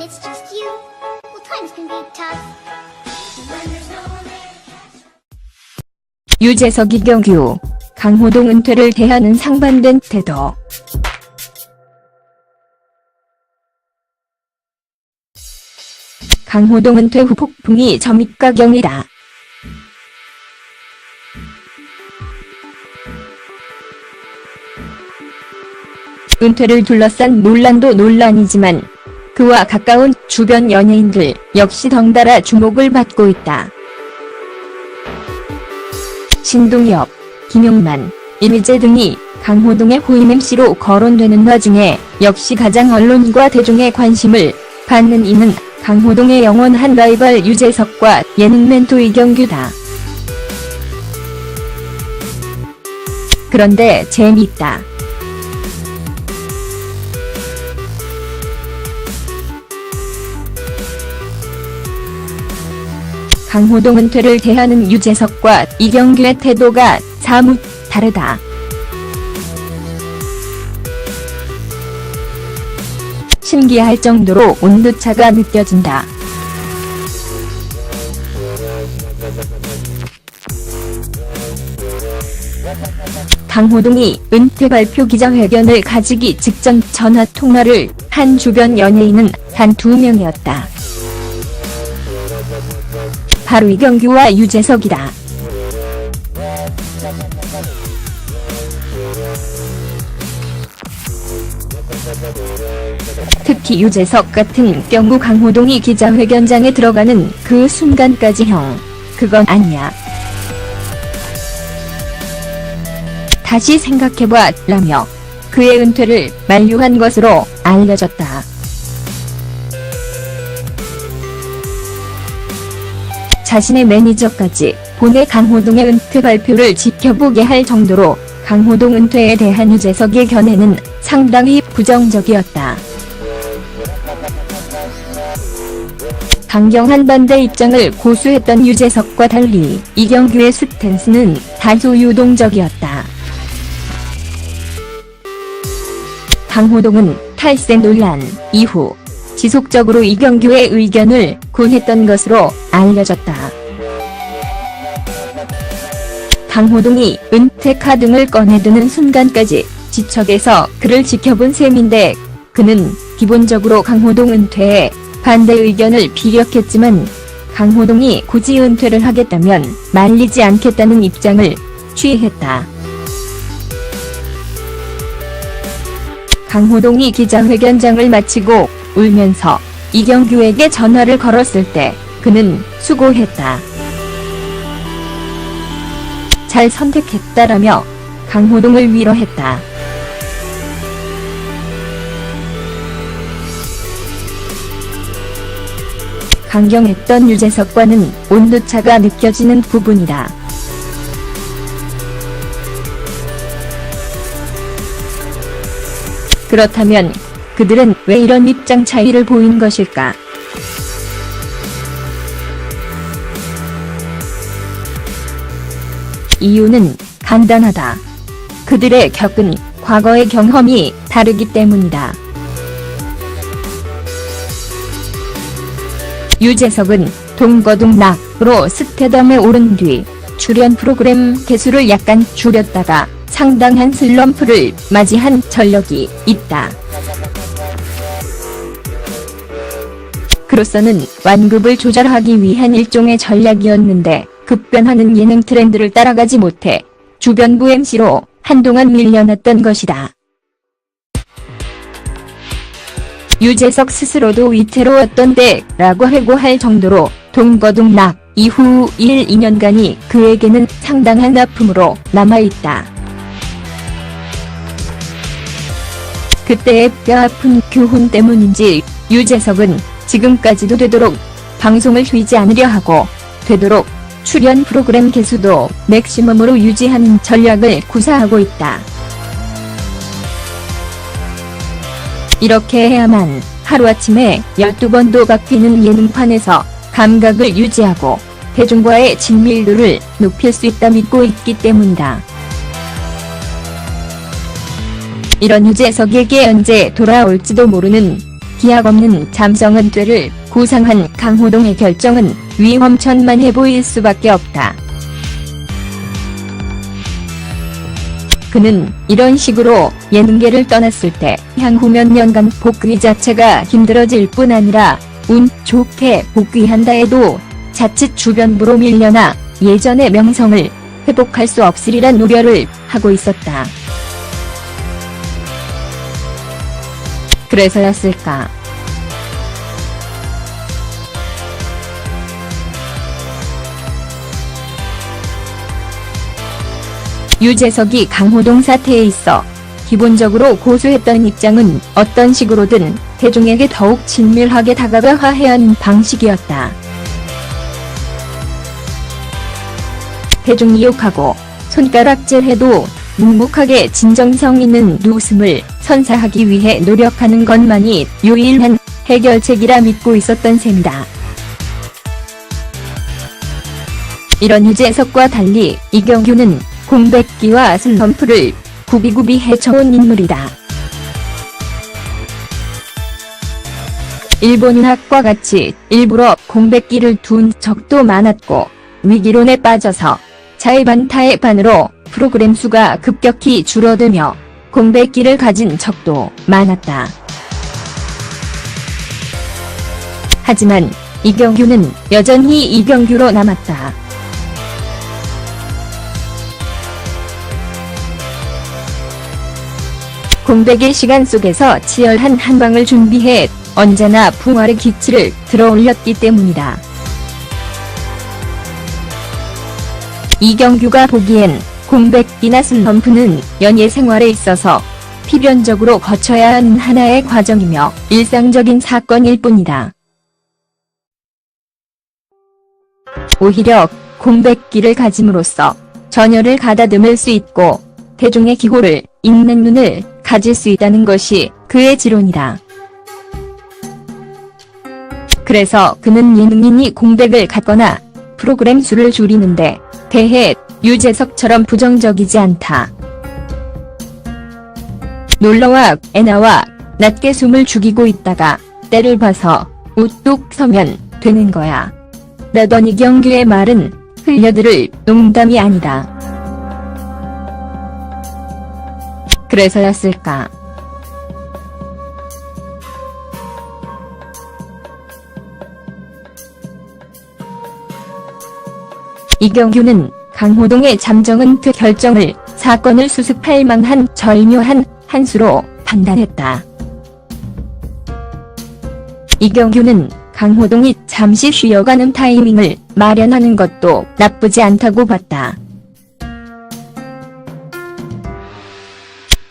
when it's just you, well, times can be tough. When there's no one there to catch up. 유재석 이경규, 강호동 은퇴를 대하는 상반된 태도. 강호동 은퇴 후 폭풍이 점입가경이다. 은퇴를 둘러싼 논란도 논란이지만 그와 가까운 주변 연예인들 역시 덩달아 주목을 받고 있다. 신동엽, 김용만, 이미재 등이 강호동의 후임 MC로 거론되는 와중에 역시 가장 언론과 대중의 관심을 받는 이는 강호동의 영원한 라이벌 유재석과 예능 멘토 이경규다. 그런데 재미있다. 강호동 은퇴를 대하는 유재석과 이경규의 태도가 사뭇 다르다. 신기할 정도로 온도차가 느껴진다. 강호동이 은퇴 발표 기자회견을 가지기 직전 전화통화를 한 주변 연예인은 단 2명이었다. 바로 이경규와 유재석이다. 특히 유재석 같은 경우 강호동이 기자회견장에 들어가는 그 순간까지 형, 그건 아니야. 다시 생각해봐 라며 그의 은퇴를 만류한 것으로 알려졌다. 자신의 매니저까지 보내 강호동의 은퇴 발표를 지켜보게 할 정도로 강호동 은퇴에 대한 유재석의 견해는 상당히 부정적이었다. 강경한 반대 입장을 고수했던 유재석과 달리 이경규의 스탠스는 다소 유동적이었다. 강호동은 탈세 논란 이후 지속적으로 이경규의 의견을 고했던 것으로 알려졌다. 강호동이 은퇴 카등을 꺼내드는 순간까지 지척에서 그를 지켜본 셈인데 그는 기본적으로 강호동 은퇴에 반대 의견을 피력했지만 강호동이 굳이 은퇴를 하겠다면 말리지 않겠다는 입장을 취했다. 강호동이 기자회견장을 마치고 울면서 이경규에게 전화를 걸었을 때 그는 수고했다. 잘 선택했다라며 강호동을 위로했다. 강경했던 유재석과는 온도차가 느껴지는 부분이다. 그렇다면 그들은 왜 이런 입장 차이를 보인 것일까? 이유는 간단하다. 그들의 겪은 과거의 경험이 다르기 때문이다. 유재석은 동거동락으로 스타덤에 오른 뒤 출연 프로그램 개수를 약간 줄였다가 상당한 슬럼프를 맞이한 전력이 있다. 그로서는 완급을 조절하기 위한 일종의 전략이었는데 급변하는 예능 트렌드를 따라가지 못해 주변부 MC로 한동안 밀려났던 것이다. 유재석 스스로도 위태로웠던데 라고 해고할 정도로 동거동락 이후 1-2년간이 그에게는 상당한 아픔으로 남아있다. 그때의 뼈아픈 교훈 때문인지 유재석은 지금까지도 되도록 방송을 쉬지 않으려 하고 되도록 출연 프로그램 개수도 맥시멈으로 유지하는 전략을 구사하고 있다. 이렇게 해야만 하루아침에 12번도 바뀌는 예능판에서 감각을 유지하고 대중과의 친밀도를 높일 수 있다 믿고 있기 때문이다. 이런 유재석에게 언제 돌아올지도 모르는 기약 없는 잠정은퇴를 구상한 강호동의 결정은 위험천만해 보일 수밖에 없다. 그는 이런 식으로 예능계를 떠났을 때 향후 몇 년간 복귀 자체가 힘들어질 뿐 아니라 운 좋게 복귀한다 해도 자칫 주변부로 밀려나 예전의 명성을 회복할 수 없으리란 우려를 하고 있었다. 그래서였을까? 유재석이 강호동 사태에 있어 기본적으로 고수했던 입장은 어떤 식으로든 대중에게 더욱 친밀하게 다가가야 하는 방식이었다. 대중이 욕하고 손가락질해도 묵묵하게 진정성 있는 웃음을 선사하기 위해 노력하는 것만이 유일한 해결책이라 믿고 있었던 셈이다. 이런 유재석과 달리 이경규는 공백기와 슬럼프를 굽이굽이 헤쳐온 인물이다. 일본인학과 같이 일부러 공백기를 둔 적도 많았고 위기론에 빠져서 자의반타의 반으로 프로그램 수가 급격히 줄어들며 공백기를 가진 적도 많았다. 하지만 이경규는 여전히 이경규로 남았다. 공백의 시간 속에서 치열한 한방을 준비해 언제나 풍화의 기치를 들어올렸기 때문이다. 이경규가 보기엔 공백기나 슬럼프는 연예 생활에 있어서 필연적으로 거쳐야 하는 하나의 과정이며 일상적인 사건일 뿐이다. 오히려 공백기를 가짐으로써 전열을 가다듬을 수 있고 대중의 기호를 읽는 눈을 가질 수 있다는 것이 그의 지론이다. 그래서 그는 예능인이 공백을 갖거나 프로그램 수를 줄이는데 대해 유재석처럼 부정적이지 않다. 놀러와 애나와 낮게 숨을 죽이고 있다가 때를 봐서 우뚝 서면 되는 거야. 라던 이경규의 말은 흘려들을 농담이 아니다. 그래서였을까? 이경규는 강호동의 잠정은퇴 결정을 사건을 수습할 만한 절묘한 한 수로 판단했다. 이경규는 강호동이 잠시 쉬어가는 타이밍을 마련하는 것도 나쁘지 않다고 봤다.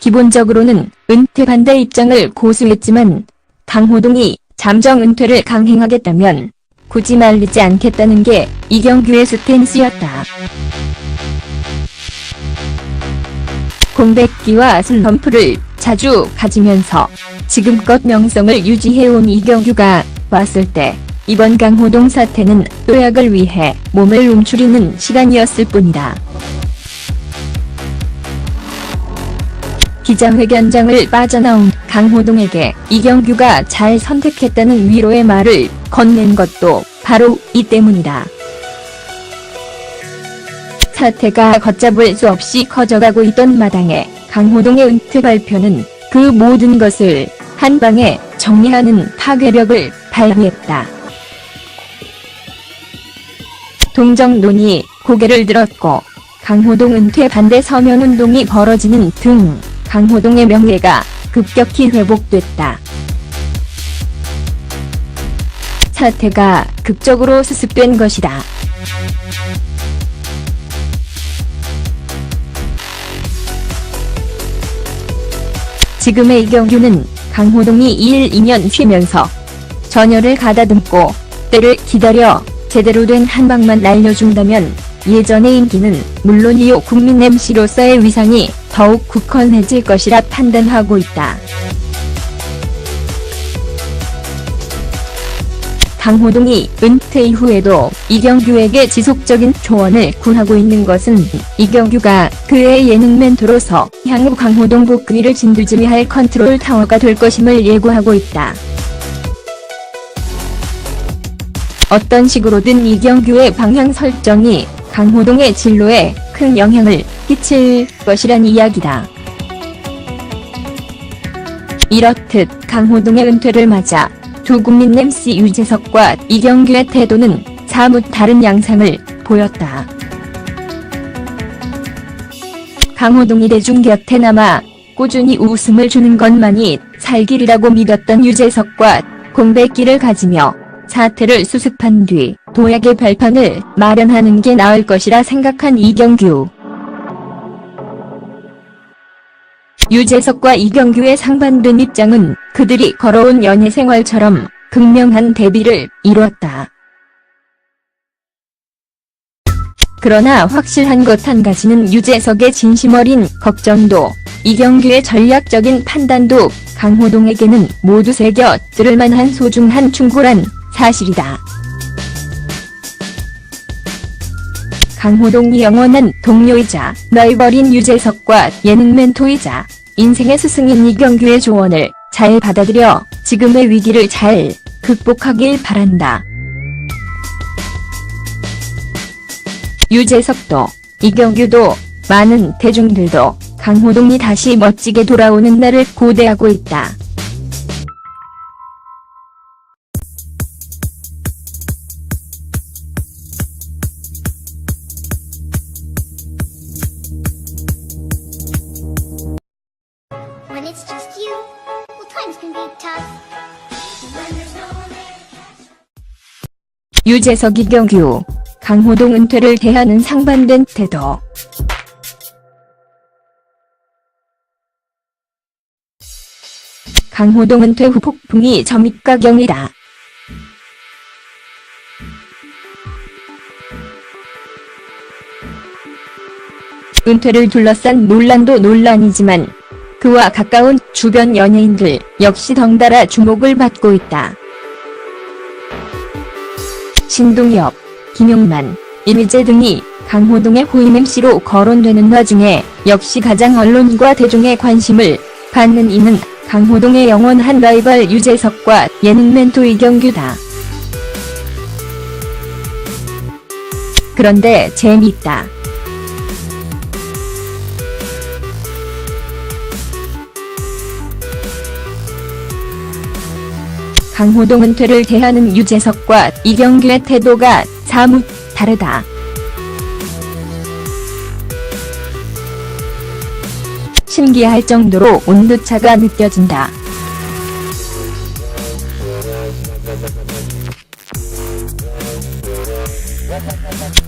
기본적으로는 은퇴 반대 입장을 고수했지만 강호동이 잠정 은퇴를 강행하겠다면 굳이 말리지 않겠다는 게 이경규의 스탠스였다. 공백기와 슬럼프를 자주 가지면서 지금껏 명성을 유지해온 이경규가 왔을 때 이번 강호동 사태는 도약을 위해 몸을 움츠리는 시간이었을 뿐이다. 기자회견장을 빠져나온 강호동에게 이경규가 잘 선택했다는 위로의 말을 건넨 것도 바로 이 때문이다. 사태가 걷잡을 수 없이 커져가고 있던 마당에 강호동의 은퇴 발표는 그 모든 것을 한 방에 정리하는 파괴력을 발휘했다. 동정론이 고개를 들었고 강호동 은퇴 반대 서명운동이 벌어지는 등 강호동의 명예가 급격히 회복됐다. 사태가 극적으로 수습된 것이다. 지금의 이경규는 강호동이 1, 2년 쉬면서 전열을 가다듬고 때를 기다려 제대로 된 한방만 날려준다면 예전의 인기는 물론이요 국민 MC로서의 위상이 더욱 굳건해질 것이라 판단하고 있다. 강호동이 은퇴 이후에도 이경규에게 지속적인 조언을 구하고 있는 것은 이경규가 그의 예능 멘토로서 향후 강호동 복귀를 진두지휘할 컨트롤 타워가 될 것임을 예고하고 있다. 어떤 식으로든 이경규의 방향 설정이 강호동의 진로에 큰 영향을 끼칠 것이란 이야기다. 이렇듯 강호동의 은퇴를 맞아 두 국민 MC 유재석과 이경규의 태도는 사뭇 다른 양상을 보였다. 강호동이 대중 곁에 남아 꾸준히 웃음을 주는 것만이 살 길이라고 믿었던 유재석과 공백기를 가지며 사태를 수습한 뒤 도약의 발판을 마련하는 게 나을 것이라 생각한 이경규. 유재석과 이경규의 상반된 입장은 그들이 걸어온 연애 생활처럼 극명한 대비를 이뤘다. 그러나 확실한 것 한 가지는 유재석의 진심 어린 걱정도 이경규의 전략적인 판단도 강호동에게는 모두 새겨 들을 만한 소중한 충고란 사실이다. 강호동이 영원한 동료이자 널버린 유재석과 예능 멘토이자 인생의 스승인 이경규의 조언을 잘 받아들여 지금의 위기를 잘 극복하길 바란다. 유재석도 이경규도 많은 대중들도 강호동이 다시 멋지게 돌아오는 날을 고대하고 있다. When it's just you, well, times can be tough. When there's no one there to catch up. 유재석 이경규, 강호동 은퇴를 대하는 상반된 태도. 강호동 은퇴 후 폭풍이 점입가경이다. 은퇴를 둘러싼 논란도 논란이지만 그와 가까운 주변 연예인들 역시 덩달아 주목을 받고 있다. 신동엽, 김용만, 이미재 등이 강호동의 후임 MC로 거론되는 와중에 역시 가장 언론과 대중의 관심을 받는 이는 강호동의 영원한 라이벌 유재석과 예능 멘토 이경규다. 그런데 재미있다. 강호동 은퇴를 대하는 유재석과 이경규의 태도가 사뭇 다르다. 신기할 정도로 온도차가 느껴진다.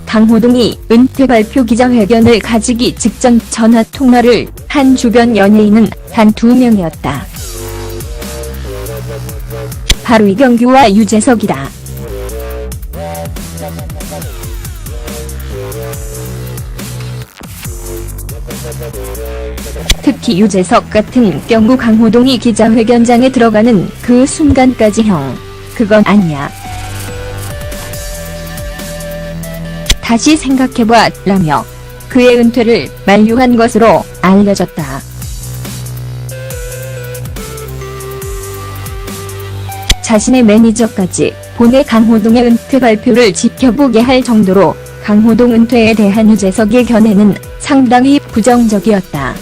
강호동이 은퇴 발표 기자회견을 가지기 직전 전화통화를 한 주변 연예인은 단 2명이었다. 바로 이경규와 유재석이다. 특히 유재석 같은 경우 강호동이 기자회견장에 들어가는 그 순간까지 형, 그건 아니야. 다시 생각해봐 라며 그의 은퇴를 만류한 것으로 알려졌다. 자신의 매니저까지 보내 강호동의 은퇴 발표를 지켜보게 할 정도로 강호동 은퇴에 대한 유재석의 견해는 상당히 부정적이었다.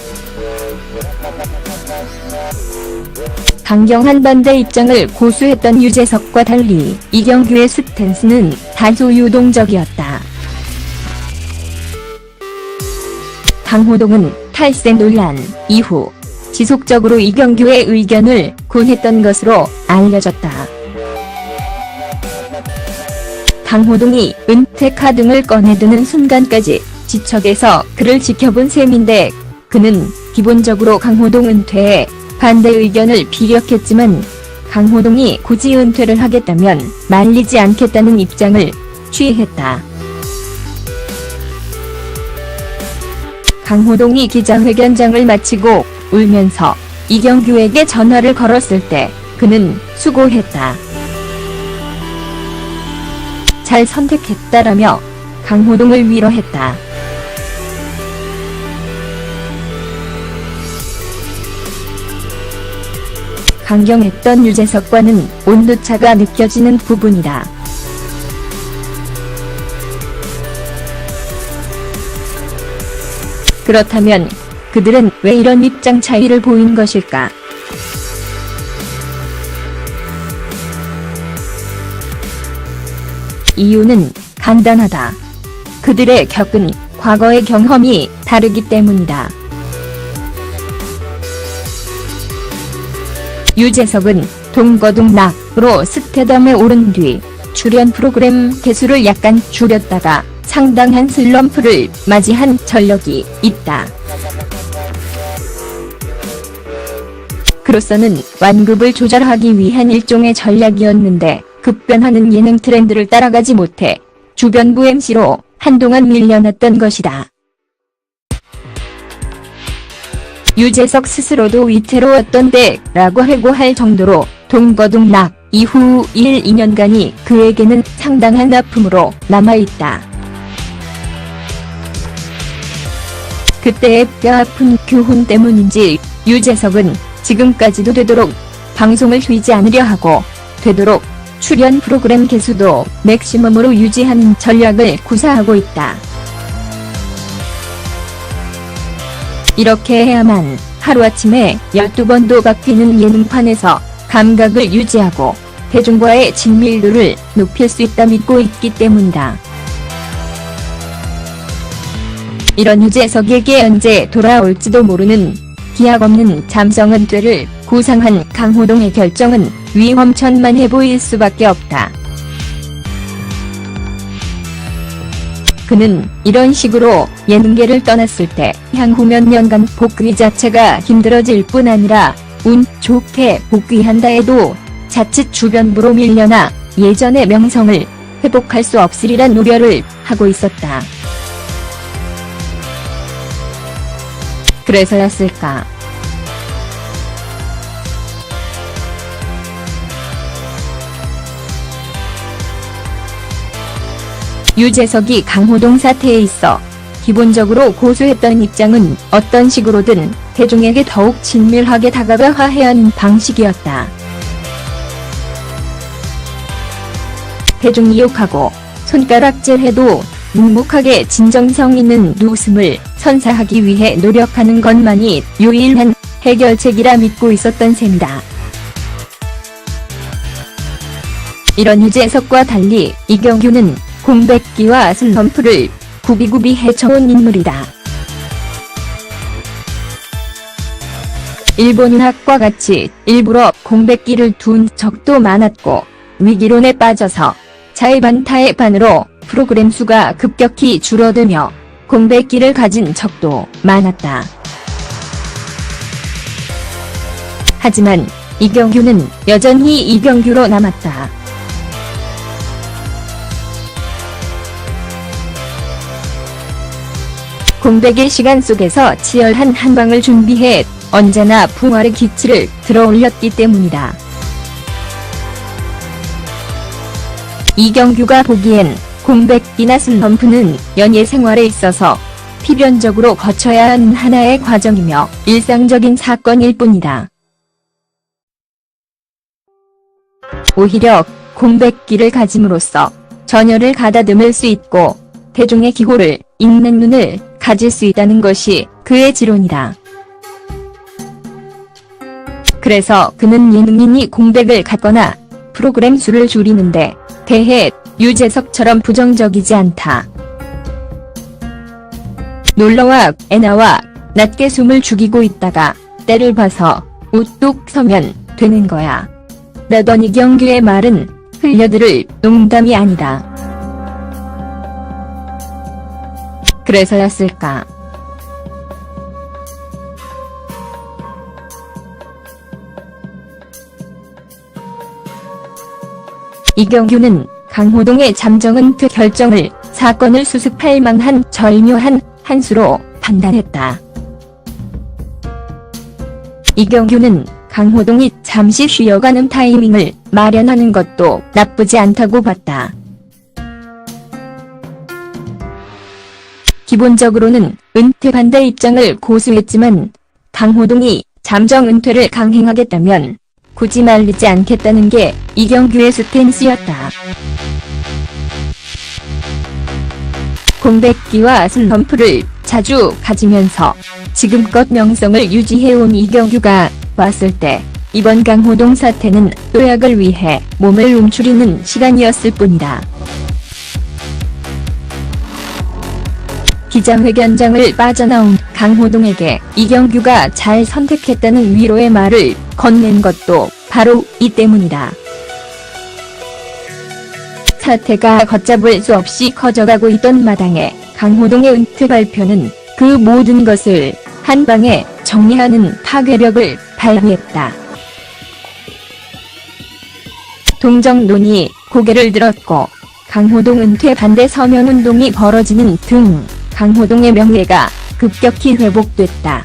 강경한 반대 입장을 고수했던 유재석과 달리 이경규의 스탠스는 다소 유동적이었다. 강호동은 탈세 논란 이후 지속적으로 이경규의 의견을 군했던 것으로 알려졌다. 강호동이 은퇴 카등을 꺼내드는 순간까지 지척에서 그를 지켜본 셈인데 그는 기본적으로 강호동 은퇴에 반대 의견을 피력했지만 강호동이 굳이 은퇴를 하겠다면 말리지 않겠다는 입장을 취했다. 강호동이 기자회견장을 마치고 울면서 이경규에게 전화를 걸었을 때 그는 수고했다. 잘 선택했다라며 강호동을 위로했다. 강경했던 유재석과는 온도차가 느껴지는 부분이다. 그렇다면 그들은 왜 이런 입장 차이를 보인 것일까? 이유는 간단하다. 그들의 겪은 과거의 경험이 다르기 때문이다. 유재석은 동거동락으로 스타덤에 오른 뒤 출연 프로그램 개수를 약간 줄였다가 상당한 슬럼프를 맞이한 전력이 있다. 그로서는 완급을 조절하기 위한 일종의 전략이었는데 급변하는 예능 트렌드를 따라가지 못해 주변부 MC로 한동안 밀려났던 것이다. 유재석 스스로도 위태로웠던데 라고 해고할 정도로 동거동락 이후 1, 2년간이 그에게는 상당한 아픔으로 남아있다. 그때의 뼈아픈 교훈 때문인지 유재석은 지금까지도 되도록 방송을 쉬지 않으려 하고 되도록 출연 프로그램 개수도 맥시멈으로 유지하는 전략을 구사하고 있다. 이렇게 해야만 하루아침에 12번도 바뀌는 예능판에서 감각을 유지하고 대중과의 친밀도를 높일 수 있다 믿고 있기 때문이다. 이런 유재석에게 언제 돌아올지도 모르는 기약 없는 잠정 은퇴를 구상한 강호동의 결정은 위험천만해 보일 수밖에 없다. 그는 이런 식으로 예능계를 떠났을 때 향후 몇 년간 복귀 자체가 힘들어질 뿐 아니라 운 좋게 복귀한다 해도 자칫 주변부로 밀려나 예전의 명성을 회복할 수 없으리란 우려를 하고 있었다. 그래서였을까? 유재석이 강호동 사태에 있어 기본적으로 고수했던 입장은 어떤 식으로든 대중에게 더욱 친밀하게 다가가 화해하는 방식이었다. 대중이 욕하고 손가락질해도 묵묵하게 진정성 있는 웃음을 선사하기 위해 노력하는 것만이 유일한 해결책이라 믿고 있었던 셈이다. 이런 유재석과 달리 이경규는 공백기와 슬럼프를 굽이굽이 헤쳐온 인물이다. 일본인학과 같이 일부러 공백기를 둔 적도 많았고 위기론에 빠져서 자의반타의 반으로 프로그램 수가 급격히 줄어들며 공백기를 가진 적도 많았다. 하지만 이경규는 여전히 이경규로 남았다. 공백의 시간 속에서 치열한 한방을 준비해 언제나 부활의 기치를 들어올렸기 때문이다. 이경규가 보기엔 공백기나 슬럼프는 연예 생활에 있어서 필연적으로 거쳐야 하는 하나의 과정이며 일상적인 사건일 뿐이다. 오히려 공백기를 가짐으로써 전열을 가다듬을 수 있고 대중의 기호를 읽는 눈을 가질 수 있다는 것이 그의 지론이다. 그래서 그는 예능인이 공백을 갖거나 프로그램 수를 줄이는데 대해 유재석처럼 부정적이지 않다. 놀러와 애나와 낮게 숨을 죽이고 있다가 때를 봐서 우뚝 서면 되는 거야. 라던 이경규의 말은 흘려들을 농담이 아니다. 그래서였을까? 이경규는 강호동의 잠정 은퇴 결정을 사건을 수습할 만한 절묘한 한 수로 판단했다. 이경규는 강호동이 잠시 쉬어가는 타이밍을 마련하는 것도 나쁘지 않다고 봤다. 기본적으로는 은퇴 반대 입장을 고수했지만 강호동이 잠정 은퇴를 강행하겠다면 굳이 말리지 않겠다는 게 이경규의 스탠스였다. 공백기와 슬럼프를 자주 가지면서 지금껏 명성을 유지해온 이경규가 왔을 때 이번 강호동 사태는 도약을 위해 몸을 움츠리는 시간이었을 뿐이다. 기자회견장을 빠져나온 강호동에게 이경규가 잘 선택했다는 위로의 말을 건넨 것도 바로 이 때문이다. 사태가 걷잡을 수 없이 커져가고 있던 마당에 강호동의 은퇴 발표는 그 모든 것을 한방에 정리하는 파괴력을 발휘했다. 동정론이 고개를 들었고 강호동 은퇴 반대 서명운동이 벌어지는 등 강호동의 명예가 급격히 회복됐다.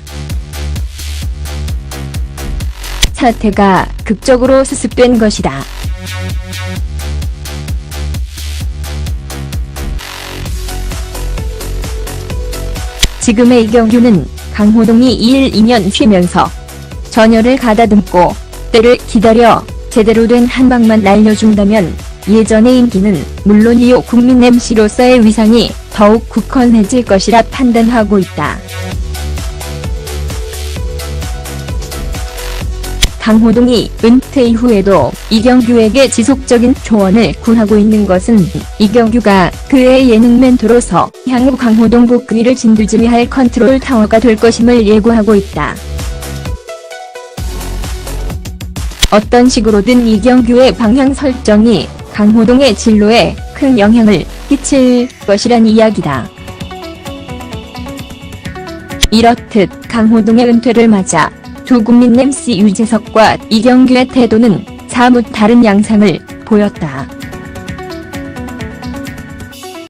사태가 극적으로 수습된 것이다. 지금의 이경규는 강호동이 1, 2년 쉬면서 전열을 가다듬고 때를 기다려 제대로 된 한 방만 날려준다면 예전의 인기는 물론이요 국민 MC로서의 위상이 더욱 굳건해질 것이라 판단하고 있다. 강호동이 은퇴 이후에도 이경규에게 지속적인 조언을 구하고 있는 것은 이경규가 그의 예능 멘토로서 향후 강호동 복귀를 진두지휘할 컨트롤 타워가 될 것임을 예고하고 있다. 어떤 식으로든 이경규의 방향 설정이 강호동의 진로에 큰 영향을 끼칠 것이란 이야기다. 이렇듯 강호동의 은퇴를 맞아 두 국민 MC 유재석과 이경규의 태도는 사뭇 다른 양상을 보였다.